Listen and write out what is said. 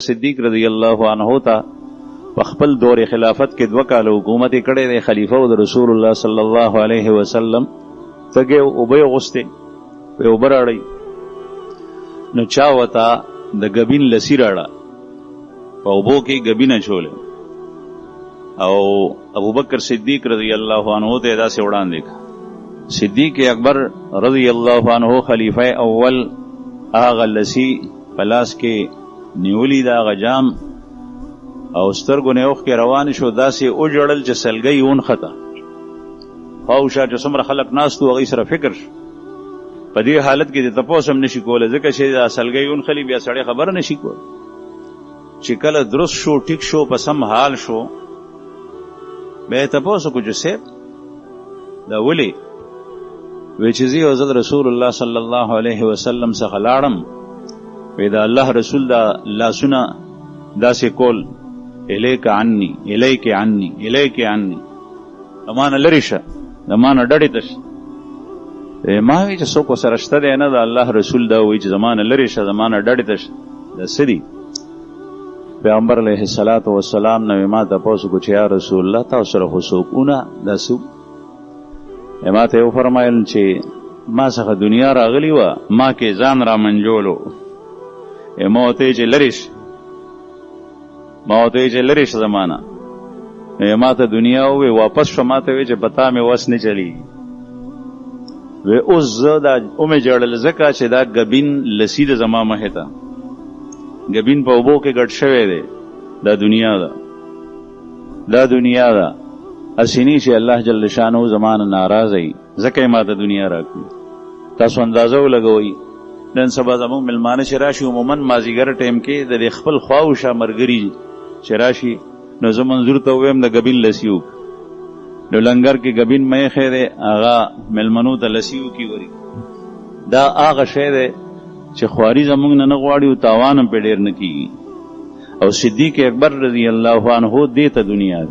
صدیق رضی الله عنه تا خپل دور خلافت کې 2 کال حکومت کړي د خلیفہ او د رسول الله صلی الله علیه وسلم تګه او به غسته په وبراړی نو چا وتا د غبین لسی راړه په وبو کې غبینه چول او ابوبکر صدیق رضی الله عنه ته دا سه وړاندې صدیق اکبر رضی الله عنه خلیفہ اول هغه لسی پلاس کې نیولی دا غجام او سترګو نه اوخ کې روان شو داسې او جړل چې سلګي اون خطا او شا چې څومره خلک ناستو هغه سره فکر په دې حالت کې د تپوس هم نشي کوله ځکه چې دا سلګي اون خلی بیا سړی خبر نشي کول چې کله درست شو ټیک شو په سم حال شو به تپوس کو چې سیب دا ولي وی چې زی حضرت رسول الله صلی الله علیه وسلم څخه لاړم ویدا الله رسول دا لاسونه داسې کول الیک عني الیک عني الیک عني زمانه لریشه زمانه ډډې تش ما وی چې څوک سره شته دی نه دا الله رسول دا وی چې زمانه لریشه زمانه ډډې تش د سدي پیغمبر علیه الصلاۃ والسلام نو ما تاسو کو چې یا رسول الله تاسو سره خصوصونه داسو ما ته فرمایل چې ما څخه دنیا راغلی و ما کې ځان را منجولو موته چې لریش زمانہ ما ته دنیا وی واپس شما ته وی چې پتا مې وس نه چلی وی اوس زدا اومه جړل زکه چې دا غبین لسید زما مه ته غبین په وبو کې ګډ شوی دی دا دنیا دا اسینی چې الله جل شانو زمانه ناراضی زکه ما ته دنیا راکړي تاسو اندازو لګوي نن سبا زموږ ملمانه چې راشي عموما مازیګر ټیم کې د خپل خواوشه مرګري چې راشي نو زه منظور ته ویم د غبین لسیو نو لنګر کې غبین مې خیره آغا ملمنو ته لسیو کی وری دا آغا شی ده چې خواري زموږ نه غواړي او تاوان په ډیر نه کیږي او صدیق اکبر رضی الله عنه دې ته دنیا